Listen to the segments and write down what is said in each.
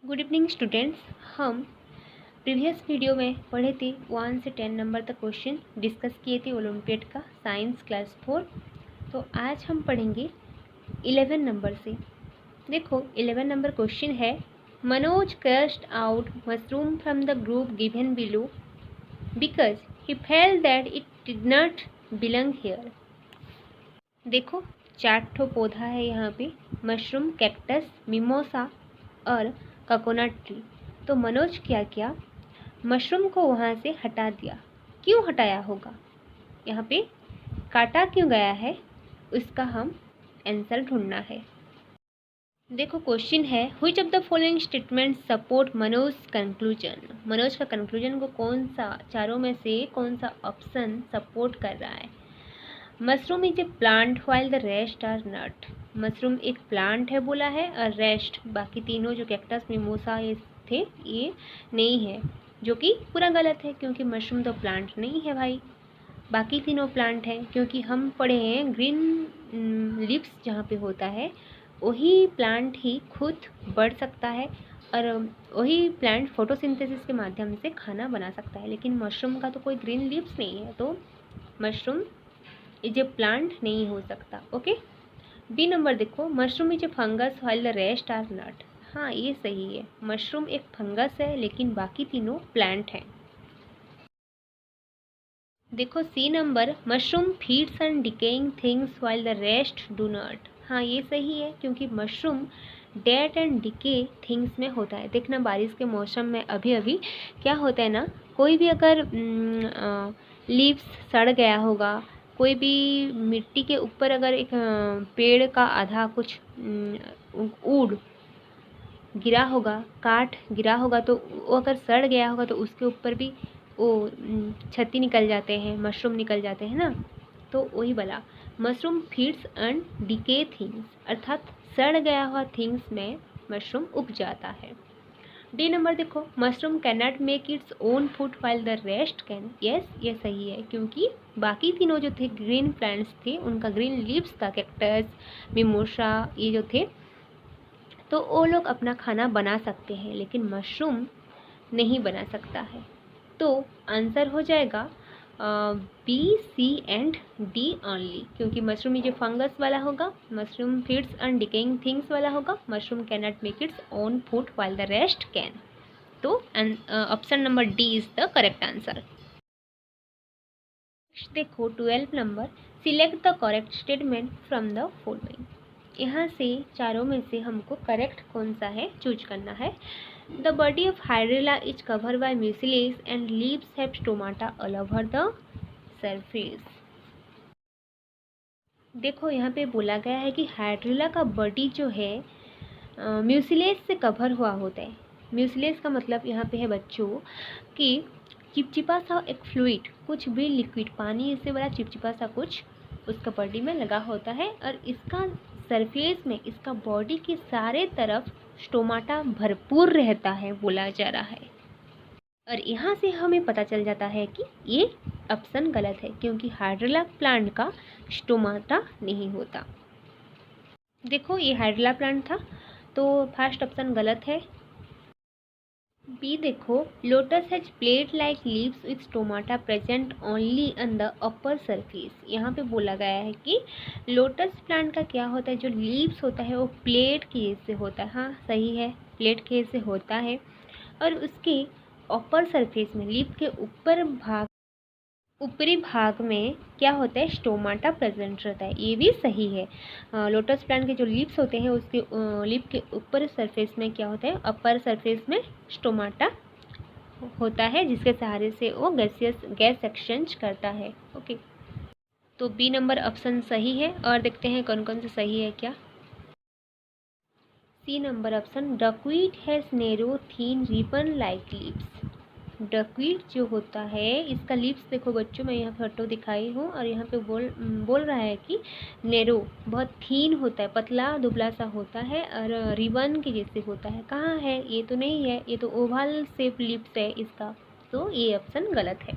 Good evening students. हम previous video में पढ़े थे 1 से 10 नंबर तक क्वेश्चन डिस्कस किए थे ओलंपियाड का साइंस क्लास 4। तो आज हम पढ़ेंगे 11 नंबर से। देखो 11 नंबर क्वेश्चन है, Manoj crust out mushroom from the group given below because he felt that it did not belong here. देखो 4 ठो पौधा है यहाँ पे, मशरूम, कैक्टस, मिमोसा और कोकोनट ट्री। तो मनोज क्या किया, मशरूम को वहाँ से हटा दिया। क्यों हटाया होगा, यहाँ पे काटा क्यों गया है, उसका हम आंसर ढूंढना है। देखो क्वेश्चन है, which of the following statement support Manoj conclusion. Manoj का कंक्लूजन को कौन सा, चारों में से कौन सा ऑप्शन सपोर्ट कर रहा है। Mushroom is a plant while the rest are not. Mushroom एक प्लांट है बोला है, और रेस्ट बाकी तीनों जो कैक्टस, मिमोसा ये थे ये नहीं है, जो कि पूरा गलत है क्योंकि मशरूम तो प्लांट नहीं है भाई, बाकी तीनों प्लांट हैं। क्योंकि हम पढ़े हैं ग्रीन लिव्स जहाँ पे होता है वही प्लांट ही खुद बढ़ सकता है और वही प्लांट फोटोसिंथेसिस के माध्यम से खाना बना सकता है, लेकिन मशरूम का तो कोई ग्रीन लिव्स नहीं है, तो मशरूम इज ए प्लांट नहीं हो सकता। ओके, बी नंबर देखो, mushroom is a fungus while the rest are not. हाँ ये सही है, मशरूम एक फंगस है लेकिन बाकी तीनों प्लांट हैं। देखो C number, mushroom feeds on decaying things while the rest do not. हाँ ये सही है क्योंकि mushroom dead and decay things में होता है। देखना बारिश के मौसम में अभी अभी क्या होता है ना, कोई भी अगर लीव्स सड़ गया होगा, कोई भी मिट्टी के ऊपर अगर एक पेड़ का आधा कुछ ऊड़ गिरा होगा, काट गिरा होगा, तो वो अगर सड़ गया होगा तो उसके ऊपर भी वो छत्ती निकल जाते हैं, मशरूम निकल जाते हैं ना। तो वही बोला, mushroom feeds on decay things, अर्थात सड़ गया हुआ थिंग्स में मशरूम उग जाता है। डी नंबर देखो, mushroom can not make its own food while the rest can. Yes ये सही है क्योंकि बाकी तीनों जो थे ग्रीन प्लांट्स थे, उनका ग्रीन लीव्स था, कैक्टस, मिमोसा ये जो थे, तो वो लोग अपना खाना बना सकते हैं, लेकिन मशरूम नहीं बना सकता है। तो आंसर हो जाएगा B, C and D only, क्योंकि मशरूम ये जो फंगस वाला होगा, mushroom feeds on decaying things वाला होगा, mushroom can not make its own food while the rest can. तो option number D is the correct answer. देखो 12 number, select the correct statement from the following. यहाँ से चारों में से हमको करेक्ट कौन सा है चूज करना है। The body of hydrilla is cover by mucilage and leaves have stomata all over the surface. देखो यहाँ पे बोला गया है कि हाइड्रिला का बॉडी जो है म्यूसिलेज से कवर हुआ होता है। म्यूसिलेज का मतलब यहाँ पे है बच्चों कि चिपचिपा सा एक फ्लूइड, कुछ भी लिक्विड, पानी इससे बड़ा चिपचिपा सा कुछ उसका बॉडी में लगा होता है, और इसका सरफेस में, इसका बॉडी के सारे तरफ स्टोमाटा भरपूर रहता है बोला जा रहा है। और यहाँ से हमें पता चल जाता है कि ये ऑप्शन गलत है क्योंकि हाइड्रिला प्लांट का स्टोमाटा नहीं होता। देखो ये हाइड्रिला प्लांट था, तो फर्स्ट ऑप्शन गलत है। बी देखो, lotus has plate like leaves with stomata present only on the upper surface. यहाँ पे बोला गया है कि लोटस प्लांट का क्या होता है, जो लीव्स होता है वो प्लेट के जैसे होता है। हाँ सही है, प्लेट के जैसे होता है, और उसके अपर सरफेस में, लीफ के ऊपरी भाग में क्या होता है, स्टोमाटा प्रेजेंट रहता है। ये भी सही है। लोटस प्लांट के जो लीव्स होते हैं उसके लीफ के ऊपर सरफेस में क्या होता है, अपर सरफेस में स्टोमाटा होता है, जिसके सहारे से वो गैस एक्सचेंज करता है। ओके, तो बी नंबर ऑप्शन सही है। और देखते हैं कौन कौन सा सही है क्या। C number option, duckweed has narrow thin ribbon like leaves. Duckweed जो होता है इसका लिप्स देखो बच्चों, मैं यहाँ फोटो दिखाई हूँ, और यहाँ पे बोल रहा है कि नेरो बहुत थीन होता है, पतला दुबला सा होता है, और रिबन के जैसे होता है। कहाँ है, ये तो नहीं है, ये तो ओवल शेप लिप्स है इसका, तो ये ऑप्शन गलत है।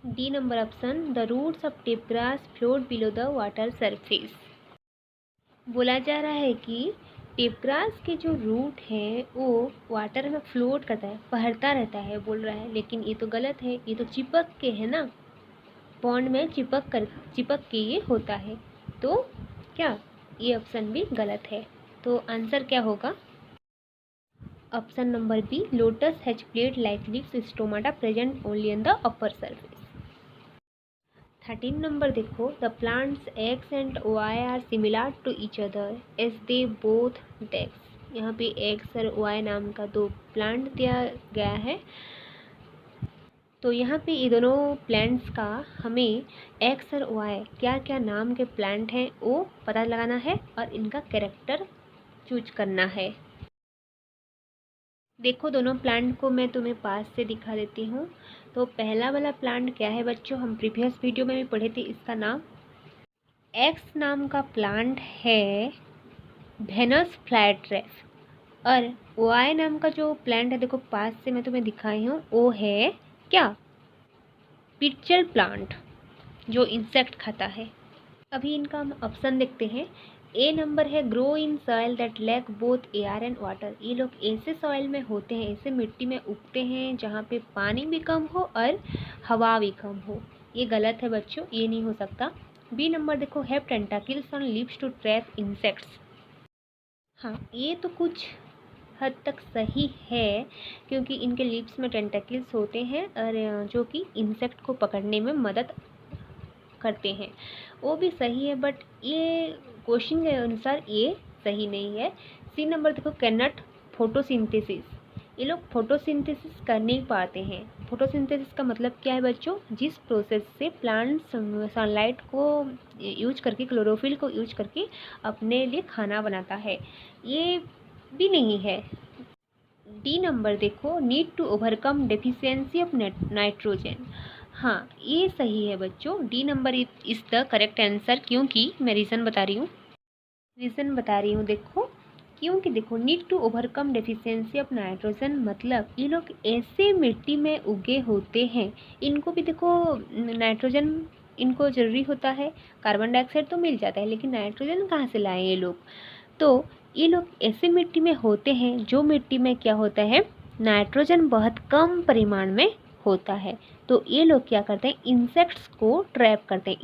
D number option, the roots of tape grass float below the water surface. बोला जा रहा है कि टेप ग्रास के जो रूट है वो वाटर में फ्लोट करता है, बहरता रहता है बोल रहा है, लेकिन ये तो गलत है, ये तो चिपक के है ना, पॉन्ड में चिपक के ये होता है। तो क्या ये ऑप्शन भी गलत है। तो आंसर क्या होगा? Option number B, lotus has plate like leaves stomata present only in the upper surface. 13 number देखो, the plants X and Y are similar to each other as they both decks. यहाँ पे x और Y नाम का दो plant दिया गया है। तो यहाँ पे ये दोनों प्लांट्स का हमें एक्स और वाई क्या क्या नाम के प्लांट हैं वो पता लगाना है और इनका कैरेक्टर चूज करना है। देखो दोनों प्लांट को मैं तुम्हें पास से दिखा देती हूँ। तो पहला वाला प्लांट क्या है बच्चों, हम प्रीवियस वीडियो में भी पढ़े थे, इसका नाम एक्स नाम का प्लांट है वेनस फ्लाईट्रैप। और वाई नाम का जो प्लांट है, देखो पास से मैं तुम्हें दिखाई हूँ, वो है क्या, पिटचल प्लांट, जो इंसेक्ट खाता है। अभी इनका हम ऑप्शन देखते हैं। ए नंबर है, grow in soil that lack both air and water. ये लोग ऐसे सॉइल में होते हैं, ऐसे मिट्टी में उगते हैं जहाँ पे पानी भी कम हो और हवा भी कम हो। ये गलत है बच्चों, ये नहीं हो सकता। बी नंबर देखो, have tentacles on lips to trap insects. हाँ, ये तो कुछ हद तक सही है, क्योंकि इनके लिप्स में टेंटाकिल्स होते हैं और जो कि इंसेक्ट को पकड़ने में मदद करते हैं, वो भी सही है, बट ये क्वेश्चन के अनुसार ये सही नहीं है। सी नंबर देखो, कैनट फोटोसिंथेसिस। ये लोग फोटोसिंथेसिस कर नहीं पाते हैं। फोटोसिंथेसिस का मतलब क्या है बच्चों, जिस प्रोसेस से प्लांट सनलाइट को यूज करके, क्लोरोफिल को यूज करके अपने लिए खाना बनाता है, ये भी नहीं है। डी नंबर देखो, need to overcome deficiency of nitrogen. हाँ, ये सही है बच्चों, D number is the correct answer. क्योंकि मैं रीज़न बता रही हूँ, देखो, क्योंकि देखो, need to overcome deficiency of nitrogen मतलब ये लोग ऐसे मिट्टी में उगे होते हैं, इनको भी देखो नाइट्रोजन इनको ज़रूरी होता है। कार्बन डाइऑक्साइड तो मिल जाता है, लेकिन नाइट्रोजन कहाँ से लाएं ये लोग? तो ये लोग ऐसे मिट्टी में होते हैं जो मिट्टी में क्या होता है, नाइट्रोजन बहुत कम परिमाण में होता है। तो ये लोग क्या करते हैं, इंसेक्ट्स को ट्रैप करते हैं।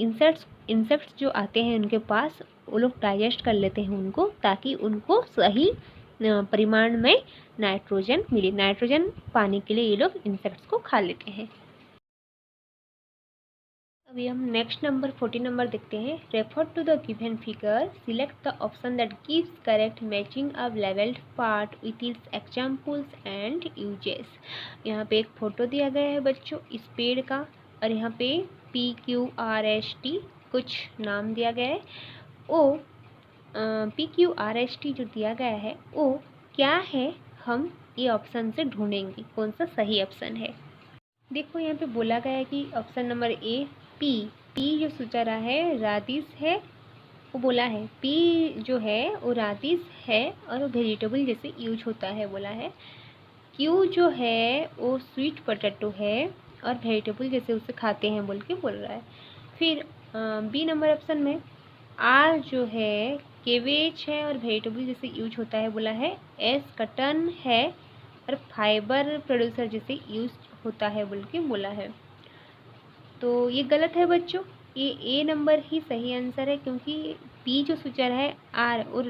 इंसेक्ट्स जो आते हैं उनके पास, वो लोग डाइजेस्ट कर लेते हैं उनको, ताकि उनको सही परिमाण में नाइट्रोजन मिले। नाइट्रोजन पाने के लिए ये लोग इंसेक्ट्स को खा लेते हैं। अभी हम नेक्स्ट नंबर 14 नंबर देखते हैं। Refer to the given figure, select the option that gives correct matching of labelled part with its examples and uses. यहाँ पे एक फोटो दिया गया है बच्चों इस पेड़ का, और यहाँ पे PQRST कुछ नाम दिया गया है। ओ PQRST जो दिया गया है वो क्या है, हम ये ऑप्शन से ढूंढेंगे कौन सा सही ऑप्शन है। देखो यहाँ पे बोला गया है कि ऑप्शन नंबर ए पी जो सोचा रहा है रादिस है, वो बोला है पी जो है वो रादिस है और वो वेजिटेबल जैसे यूज होता है बोला है। क्यू जो है वो स्वीट पोटैटो है और वेजिटेबल जैसे उसे खाते हैं बोल के बोल रहा है। फिर बी नंबर ऑप्शन में आर जो है केवेज है और वेजिटेबल जैसे यूज होता है बोला है। एस कटन है और फाइबर प्रोड्यूसर जैसे यूज होता है बोल के बोला है। तो ये गलत है बच्चों, ये ए नंबर ही सही आंसर है, क्योंकि पी जो सोचा है आर और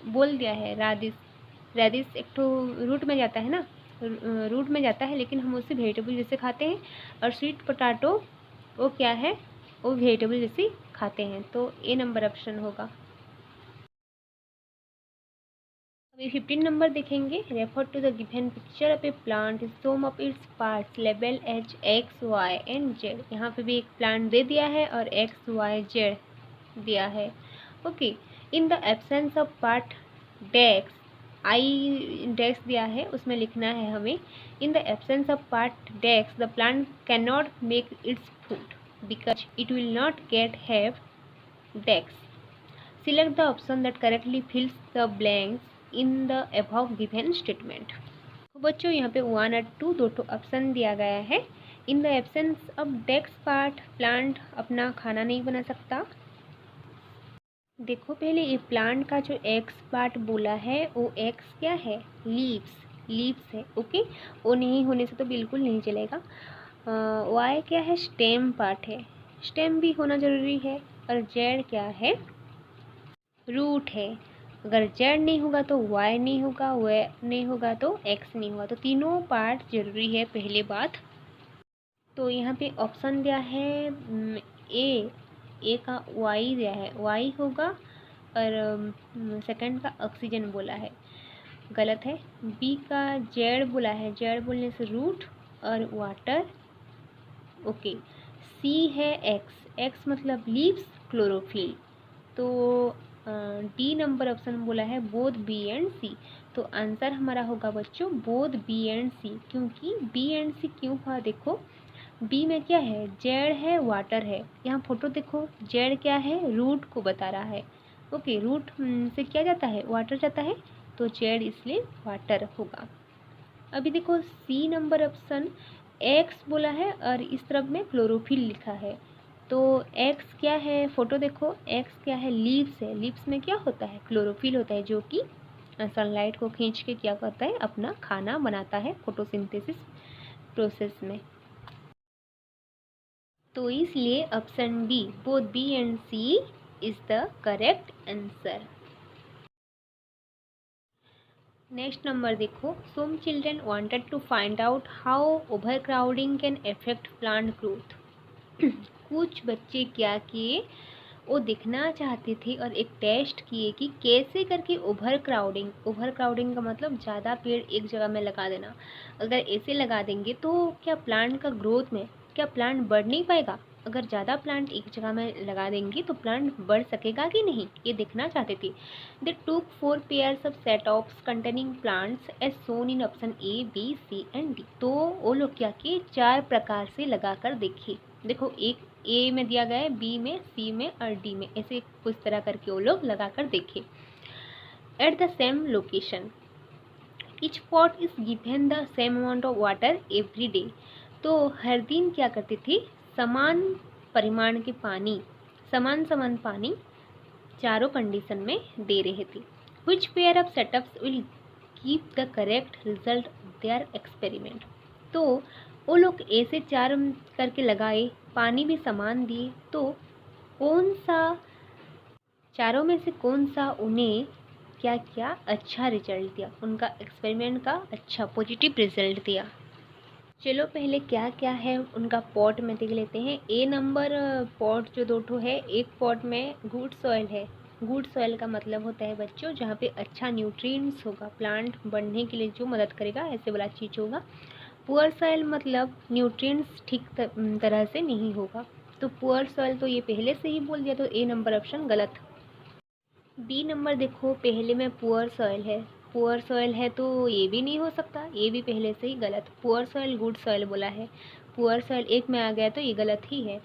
बोल दिया है रादिस एक तो रूट में जाता है ना, रूट में जाता है, लेकिन हम उसे वेजिटेबल जैसे खाते हैं। और स्वीट पोटैटो वो क्या है, वो वेजिटेबल जैसे खाते हैं। तो ए नंबर ऑप्शन होगा। अभी 15 नंबर देखेंगे। Refer to the given picture of a plant, some of its parts label as X Y and Z. यहाँ पे भी एक प्लांट दे दिया है और एक्स वाई जेड दिया है। Okay, in the absence of part decks, I decks दिया है उसमें लिखना है हमें, in the absence of part decks the plant can not make its food because it will not get have decks. Select the option that correctly fills the blanks in the above given statement. तो बच्चों यहाँ पे 1 और 2 दो option दिया गया है। In the absence of X part plant अपना खाना नहीं बना सकता। देखो पहले ये प्लांट का जो एक्स पार्ट बोला है वो एक्स क्या है, लीव्स है। ओके, वो नहीं होने से तो बिल्कुल नहीं चलेगा। वाई क्या है, स्टेम पार्ट है, स्टेम भी होना ज़रूरी है। और जेड क्या है, रूट है। अगर जेड नहीं होगा तो वाई नहीं होगा, वाई नहीं होगा तो एक्स नहीं होगा, तो तीनों पार्ट जरूरी है पहले बात। तो यहाँ पे ऑप्शन दिया है ए का वाई दिया है, वाई होगा। और सेकंड का ऑक्सीजन बोला है, गलत है। बी का जेड बोला है, जेड बोलने से रूट और वाटर। ओके, सी है एक्स, एक्स मतलब लीव्स, क्लोरोफिल। तो डी नंबर ऑप्शन बोला है बोथ बी एंड सी। तो आंसर हमारा होगा बच्चों बोथ बी एंड सी। क्योंकि बी एंड सी क्यों हुआ, देखो बी में क्या है, जेड है, वाटर है। यहाँ फोटो देखो, जेड क्या है, रूट को बता रहा है। ओके, रूट से क्या जाता है, वाटर जाता है, तो जेड इसलिए वाटर होगा। अभी देखो सी नंबर ऑप्शन एक्स बोला है और इस तरफ में क्लोरोफिल लिखा है। तो एक्स क्या है, फोटो देखो, एक्स क्या है, लीव्स है। लीव्स में क्या होता है, क्लोरोफिल होता है, जो कि सनलाइट को खींच के क्या करता है, अपना खाना बनाता है फोटोसिंथेसिस प्रोसेस में। तो इसलिए option B both B and C is the correct answer. Next number देखो, some children wanted to find out how overcrowding can affect plant growth. कुछ बच्चे क्या किए, वो देखना चाहते थे और एक टेस्ट किए कि कैसे करके ओवर क्राउडिंग का मतलब ज़्यादा पेड़ एक जगह में लगा देना। अगर ऐसे लगा देंगे तो क्या प्लांट का ग्रोथ में, क्या प्लांट बढ़ नहीं पाएगा। अगर ज़्यादा प्लांट एक जगह में लगा देंगे तो प्लांट बढ़ सकेगा कि नहीं, ये देखना चाहते थे। They took 4 pairs of set offs containing plants as shown in option A B C and D. तो वो लोग क्या किए, 4 प्रकार से लगा कर देखे। देखो एक ए में दिया गया है, बी में, सी में और डी में, ऐसे कुछ तरह करके वो लोग लगा कर देखे। At the same location each pot is given the same amount of water every day. तो हर दिन क्या करते थे, समान परिमाण के पानी, समान पानी चारों कंडीशन में दे रहे थे। Which pair of setups will give the correct result of their experiment? तो वो लोग ऐसे 4 करके लगाए, पानी भी समान दिए, तो कौन सा, चारों में से कौन सा उन्हें क्या क्या अच्छा रिजल्ट दिया, उनका एक्सपेरिमेंट का अच्छा पॉजिटिव रिजल्ट दिया। चलो पहले क्या क्या है उनका पॉट में देख लेते हैं। ए नंबर पॉट जो 2 ठो है, एक पॉट में गुड सॉइल है। गुड सॉइल का मतलब होता है बच्चों जहाँ पे अच्छा न्यूट्रिएंट्स होगा, प्लांट बढ़ने के लिए जो मदद करेगा, ऐसे वाला चीज़ होगा। पुअर सॉइल मतलब न्यूट्रिएंट्स ठीक तरह से नहीं होगा। तो पुअर सॉइल तो ये पहले से ही बोल दिया, तो ए नंबर ऑप्शन गलत। बी नंबर देखो, पहले में पुअर सॉइल है, पुअर सॉइल है तो ये भी नहीं हो सकता, ये भी पहले से ही गलत। पुअर सॉइल गुड सॉइल बोला है, पुअर सॉइल एक में आ गया तो ये गलत ही है।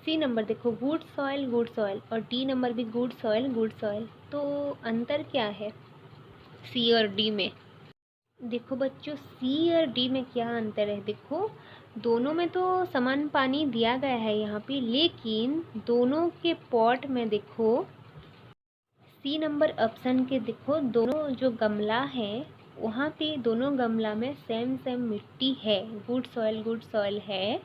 सी नंबर देखो, गुड सॉइल, और डी नंबर भी गुड सॉइल, तो अंतर क्या है सी और डी में। देखो बच्चों, सी और डी में क्या अंतर है, देखो दोनों में तो समान पानी दिया गया है यहाँ पे, लेकिन दोनों के पॉट में देखो, सी नंबर ऑप्शन के देखो, दोनों जो गमला है वहाँ पे दोनों गमला में सेम मिट्टी है, गुड सॉइल है।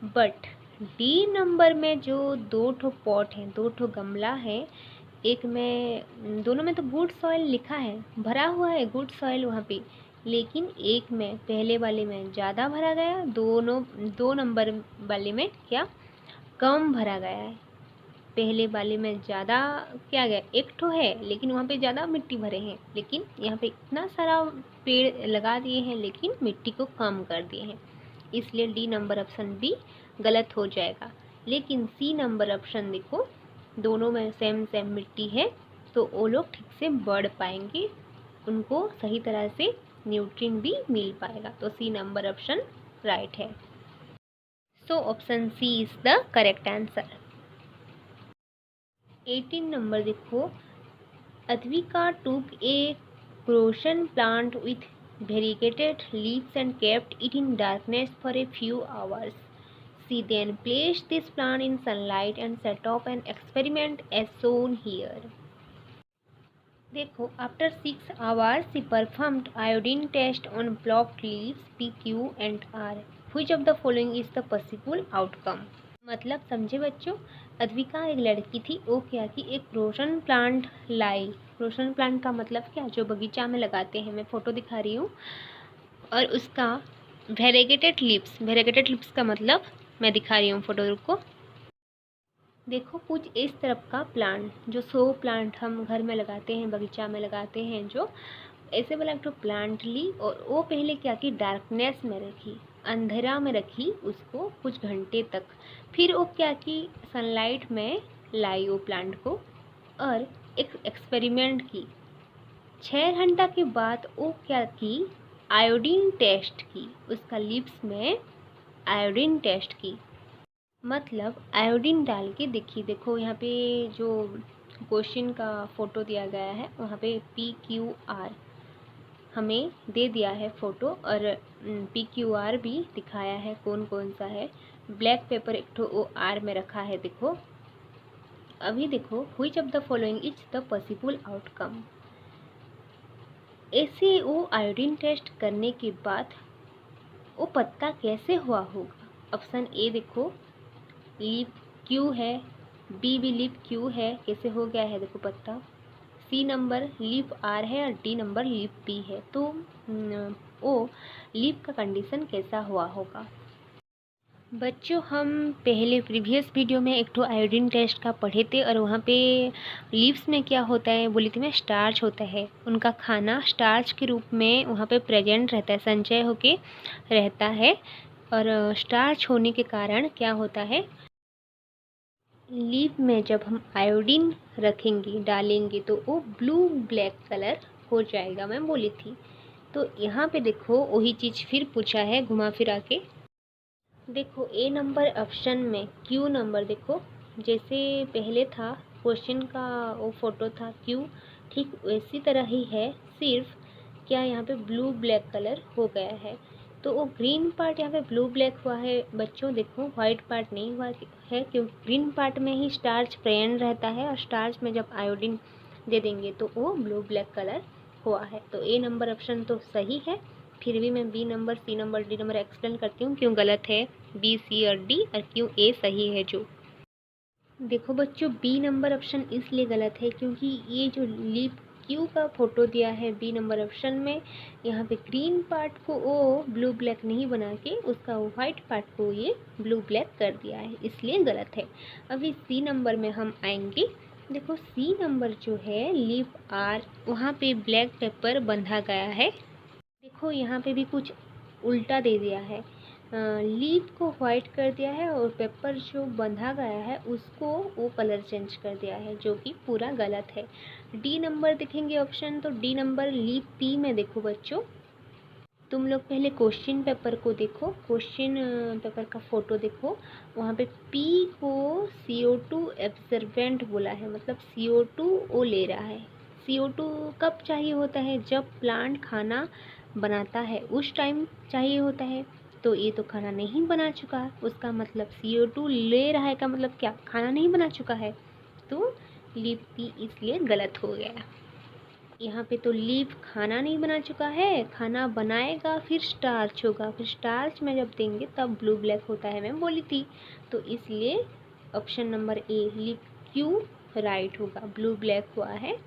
बट डी नंबर में जो 2 ठो पॉट है, 2 ठो गमला है, एक में, दोनों में तो गुड सॉइल लिखा है, भरा हुआ है गुड सॉइल वहाँ पे, लेकिन एक में, पहले वाले में ज़्यादा भरा गया, 2 नंबर वाले में क्या कम भरा गया है। पहले वाले में ज़्यादा क्या गया, एक ठो है लेकिन वहाँ पे ज़्यादा मिट्टी भरे हैं, लेकिन यहाँ पे इतना सारा पेड़ लगा दिए हैं लेकिन मिट्टी को कम कर दिए हैं, इसलिए डी नंबर ऑप्शन बी गलत हो जाएगा। लेकिन सी नंबर ऑप्शन देखो, दोनों में सेम मिट्टी है तो वो लोग ठीक से बढ़ पाएंगे, उनको सही तरह से न्यूट्रिएंट भी मिल पाएगा, तो सी नंबर ऑप्शन राइट है। So option C is the correct answer. 18 number देखो, Advika took a crucian plant with variegated leaves and kept it in darkness for a few hours. She then placed this plant in sunlight and set off an experiment as shown here. देखो, after 6 hours she performed iodine test on blocked leaves P, Q and R. Which of the following is the possible outcome? मतलब समझे बच्चों, अद्विका एक लड़की थी, वो क्या कि एक रोशन प्लांट लाई। रोशन प्लांट का मतलब क्या, जो बगीचा में लगाते हैं, मैं फ़ोटो दिखा रही हूँ, और उसका वेरीगेटेड लिप्स का मतलब मैं दिखा रही हूँ फ़ोटो को। देखो, कुछ इस तरफ का प्लांट, जो शो प्लांट हम घर में लगाते हैं, बगीचा में लगाते हैं, जो ऐसे वाला एक तो प्लांट ली, और वो पहले क्या की डार्कनेस में रखी, अंधेरा में रखी उसको कुछ घंटे तक। फिर वो क्या की सनलाइट में लाई वो प्लांट को, और एक एक्सपेरिमेंट की। 6 घंटा के बाद वो क्या की, आयोडीन टेस्ट की, उसका लिप्स में आयोडीन टेस्ट की। मतलब आयोडीन डाल के देखिए। देखो यहाँ पे जो क्वेश्चन का फ़ोटो दिया गया है, वहाँ पे PQR हमें दे दिया है फ़ोटो, और PQR भी दिखाया है कौन कौन सा है। ब्लैक पेपर एक ठो वो R में रखा है। देखो अभी देखो, which of the following is the possible outcome. ऐसे वो आयोडीन टेस्ट करने के बाद वो पत्ता कैसे हुआ होगा। ऑप्शन ए देखो, लीफ क्यू है, बी भी लीफ क्यू है, कैसे हो गया है देखो पत्ता। सी नंबर लीफ आर है, और डी नंबर लीफ बी है। तो ओ लीफ का कंडीशन कैसा हुआ होगा। बच्चों, हम पहले प्रीवियस वीडियो में एक तो आयोडीन टेस्ट का पढ़े थे, और वहाँ पे लीव्स में क्या होता है बोली थी मैं, स्टार्च होता है। उनका खाना स्टार्च के रूप में वहाँ पे प्रेजेंट रहता है, संचय होके रहता है। और स्टार्च होने के कारण क्या होता है, लीफ में जब हम आयोडीन रखेंगे, डालेंगे, तो वो ब्लू ब्लैक कलर हो जाएगा, मैं बोली थी। तो यहाँ पे देखो वही चीज़ फिर पूछा है घुमा फिरा के। देखो ए नंबर ऑप्शन में क्यू नंबर, देखो जैसे पहले था क्वेश्चन का वो फोटो था क्यू, ठीक वैसी तरह ही है, सिर्फ क्या यहाँ पे ब्लू ब्लैक कलर हो गया है। तो वो ग्रीन पार्ट यहाँ पे ब्लू ब्लैक हुआ है बच्चों, देखो वाइट पार्ट नहीं हुआ है, क्योंकि ग्रीन पार्ट में ही स्टार्च प्रेजेंट रहता है, और स्टार्च में जब आयोडीन दे देंगे तो वो ब्लू ब्लैक कलर हुआ है। तो ए नंबर ऑप्शन तो सही है। फिर भी मैं B number, C number, D number explain करती हूँ क्यों गलत है बी, सी और डी, और क्यों ए सही है। जो देखो बच्चों, बी नंबर ऑप्शन इसलिए गलत है क्योंकि ये जो लीफ क्यू का फोटो दिया है बी नंबर ऑप्शन में, यहाँ पे ग्रीन पार्ट को वो ब्लू ब्लैक नहीं बना के उसका वाइट पार्ट को ये ब्लू ब्लैक कर दिया है, इसलिए गलत है। अभी सी नंबर में हम आएंगे। देखो सी नंबर जो है लीफ आर, वहाँ पे ब्लैक पेपर बंधा गया है। देखो यहाँ पे भी कुछ उल्टा दे दिया है, लीफ को वाइट कर दिया है, और पेपर जो बंधा गया है उसको वो कलर चेंज कर दिया है, जो कि पूरा गलत है। डी नंबर देखेंगे ऑप्शन, तो डी नंबर लीफ पी में देखो बच्चों, तुम लोग पहले क्वेश्चन पेपर को देखो, क्वेश्चन पेपर का फोटो देखो, वहाँ पे पी को CO2 एब्जर्वेंट बोला है, मतलब CO2 वो ले रहा है। CO2 कब चाहिए होता है, जब प्लांट खाना बनाता है उस टाइम चाहिए होता है। तो ये तो खाना नहीं बना चुका, उसका मतलब CO2 ले रहा है का मतलब क्या, खाना नहीं बना चुका है। तो लीफ पी इसलिए गलत हो गया। यहाँ पे तो लीफ खाना नहीं बना चुका है, खाना बनाएगा फिर स्टार्च होगा, फिर स्टार्च में जब देंगे तब ब्लू ब्लैक होता है, मैं बोली थी। तो इसलिए option number a leaf Q right होगा, ब्लू ब्लैक हुआ है।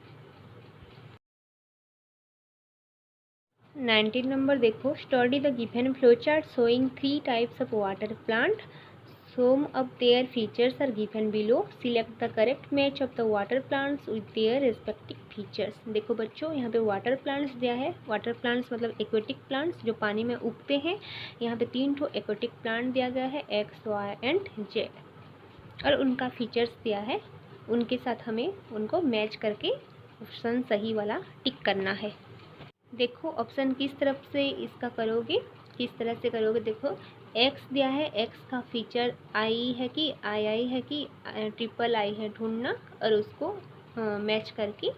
19 नंबर देखो, study the given flow chart showing 3 types of water plant, some of their features are given below, select the correct match of the water plants with their respective features। देखो बच्चों, यहाँ पे water plants दिया है, water plants मतलब aquatic plants जो पानी में उगते हैं। यहाँ पे 3 ठो एक्वेटिक प्लांट दिया गया है, X, Y एंड Z, और उनका फीचर्स दिया है, उनके साथ हमें उनको मैच करके ऑप्शन सही वाला टिक करना है। देखो ऑप्शन किस तरफ से इसका करोगे, किस तरह से करोगे। देखो एक्स दिया है, एक्स का फीचर आई है कि आई है कि ट्रिपल आई है, ढूंढना और उसको मैच करके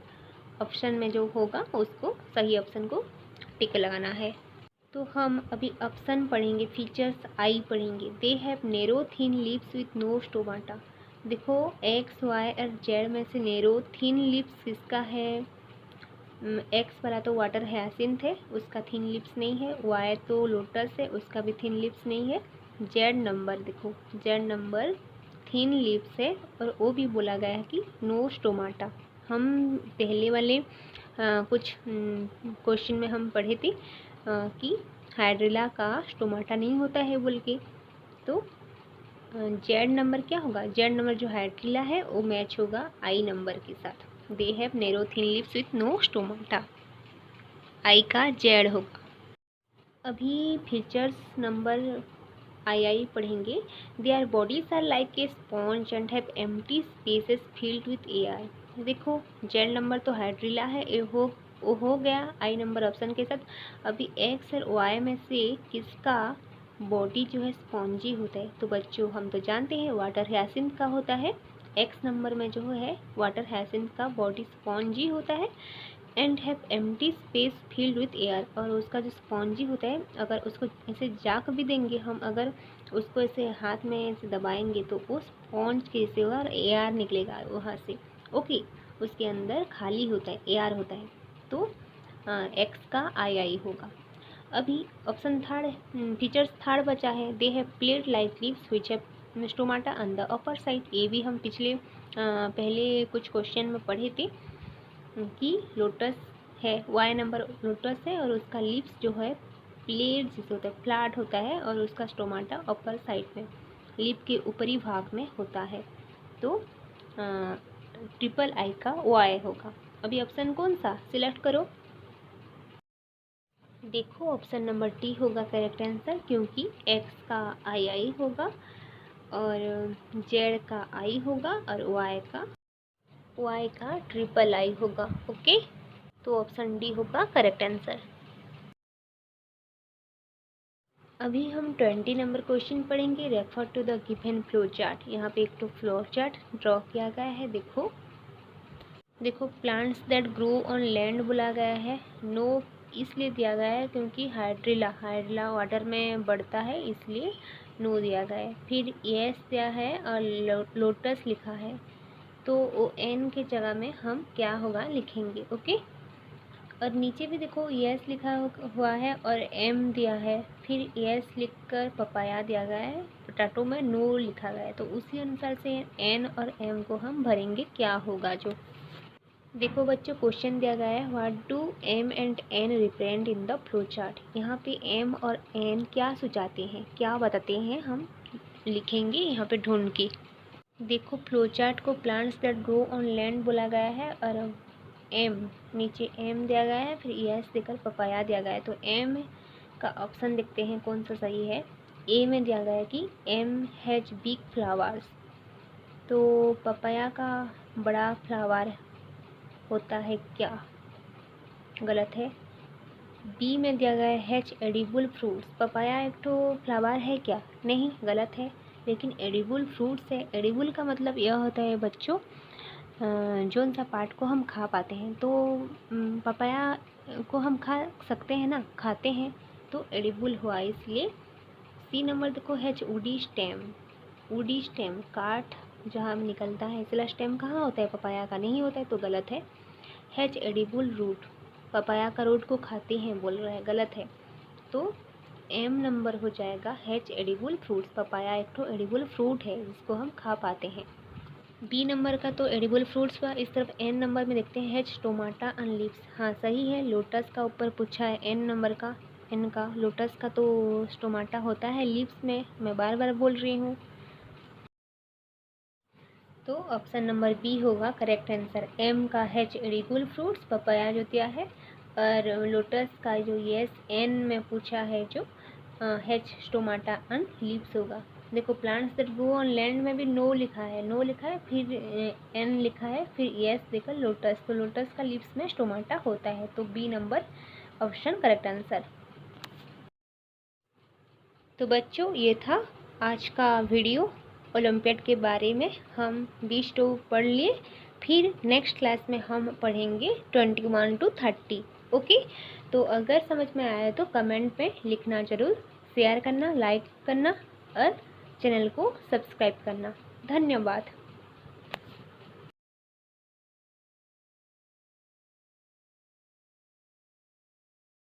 ऑप्शन में जो होगा उसको सही ऑप्शन को टिक लगाना है। तो हम अभी ऑप्शन पढ़ेंगे, फीचर्स आई पढ़ेंगे। They have narrow thin lips with no stomata. देखो एक्स वाई और जेड में से नैरो थिन लिप्स किसका है? एक्स वाला तो वाटर हायासिंथ है, उसका थिन लिप्स नहीं है। वाई तो लोटस है, उसका भी थिन लिप्स नहीं है। जेड नंबर देखो, जेड नंबर थिन लिप्स है और वो भी बोला गया है कि नो स्टोमाटा। हम पहले वाले कुछ क्वेश्चन में हम पढ़े थे कि हाइड्रिला का स्टोमाटा नहीं होता है बोल के। तो जेड नंबर क्या होगा? जेड नंबर जो हाइड्रिला है वो मैच होगा आई नंबर के साथ। They have narrow thin lips with no stomata, I का जेड होगा। अभी फीचर्स नंबर आई पढ़ेंगे। Their bodies are like a sponge and have empty spaces filled with air. देखो जेड नंबर तो हाइड्रिला है, वो हो गया आई नंबर ऑप्शन के साथ। अभी एक्स और वाई में से किसका बॉडी जो है स्पॉन्जी होता है? तो बच्चों हम तो जानते हैं वाटर हायासिंथ का होता है। एक्स नंबर में जो है वाटर हायासिंथ का बॉडी स्पॉन्जी होता है and have empty space field with air. और उसका जो स्पॉन्जी होता है, अगर उसको ऐसे जाक भी देंगे हम, अगर उसको ऐसे हाथ में ऐसे दबाएंगे तो वो स्पॉन्ज कैसे होगा और एयर निकलेगा वहाँ से। ओके, उसके अंदर खाली होता है, एयर होता है। तो एक्स का आई होगा। अभी ऑप्शन थर्ड, फीचर्स थर्ड बचा है। They have plate like leaves which have stomata on the upper side. ये भी हम पिछले पहले कुछ क्वेश्चन में पढ़े थे कि लोटस है, वाई नंबर लोटस है और उसका लिप्स जो है प्लेट जैसे होता है, फ्लैट होता है और उसका स्टोमाटा अपर साइड में लिप के ऊपरी भाग में होता है। तो ट्रिपल आई का वाई होगा। अभी ऑप्शन कौन सा सिलेक्ट करो? देखो ऑप्शन नंबर डी होगा करेक्ट आंसर, क्योंकि एक्स का आई होगा और जेड का आई होगा और वाई का ट्रिपल आई होगा। ओके, तो ऑप्शन डी होगा करेक्ट आंसर। अभी हम 20 नंबर क्वेश्चन पढ़ेंगे। Refer to the given flow chart. यहाँ पे एक तो फ्लो चार्ट ड्रॉ किया गया है। देखो plants that grow on land बोला गया है। नो इसलिए दिया गया है क्योंकि हाइड्रिला वाटर में बढ़ता है, इसलिए नो दिया गया है। फिर यस दिया है और लोटस लिखा है, तो ओ एन के जगह में हम क्या होगा लिखेंगे। ओके, और नीचे भी देखो यस लिखा हुआ है और एम दिया है, फिर यस लिखकर पपाया दिया गया है, पोटैटो में नो लिखा गया है। तो उसी अनुसार से एन और एम को हम भरेंगे, क्या होगा जो। देखो बच्चों क्वेश्चन दिया गया है, what do M and N represent in the flow chart. यहाँ पे एम और एन क्या सुझाते हैं, क्या बताते हैं, हम लिखेंगे यहाँ पे ढूंढ के। देखो फ्लो चार्ट को plants that grow on land बोला गया है और एम नीचे एम दिया गया है, फिर यस देकर पपाया दिया गया है। तो एम का ऑप्शन देखते हैं कौन सा सही है। ए में दिया गया है कि एम हैज बिग फ्लावर्स, तो पपाया का बड़ा फ्लावर होता है क्या? गलत है। बी में दिया गया है हैज एडिबल फ्रूट्स। पपाया एक तो फ्लावर है क्या? नहीं, गलत है। लेकिन एडिबल फ्रूट्स है। एडिबल का मतलब यह होता है बच्चों जो सा पार्ट को हम खा पाते हैं। तो पपाया को हम खा सकते हैं ना, खाते हैं, तो एडिबल हुआ इसलिए। सी नंबर देखो has woody stem. Woody stem काट जहाँ निकलता है, इसलिए स्टेम कहाँ होता है? पपाया का नहीं होता है, तो गलत है। हैज एडिबल रूट, पपाया का रूट को खाते हैं बोल रहा है, गलत है। तो एम नंबर हो जाएगा हैज एडिबल फ्रूट्स। पपाया एक तो एडिबल फ्रूट है जिसको हम खा पाते हैं। बी नंबर का तो एडिबल फ्रूट्स हुआ। इस तरफ एन नंबर में देखते हैं हैज टोमाटा ऑन लीव्स। हाँ सही है, लोटस का ऊपर पूछा है एन नंबर का, एन का लोटस का तो टोमाटा होता है लीव्स में, मैं बार बार बोल रही हूँ। तो ऑप्शन नंबर बी होगा करेक्ट आंसर। एम का हैज एडिबल फ्रूट्स, पपाया जो दिया है, और लोटस का जो यस एन में पूछा है जो हैज टोमाटा ऑन लीव्स होगा। देखो plants that grow on land में भी नो लिखा है, फिर एन लिखा है, फिर यस देकर लोटस, तो लोटस का लीव्स में टोमाटा होता है। तो B number option correct answer. तो बच्चों ये था आज का वीडियो ओलंपियाड के बारे में। हम 20 तो पढ़ लिए, फिर नेक्स्ट क्लास में हम पढ़ेंगे 21 to 30। ओके, तो अगर समझ में आया तो कमेंट में लिखना ज़रूर, शेयर करना, लाइक करना और चैनल को सब्सक्राइब करना। धन्यवाद।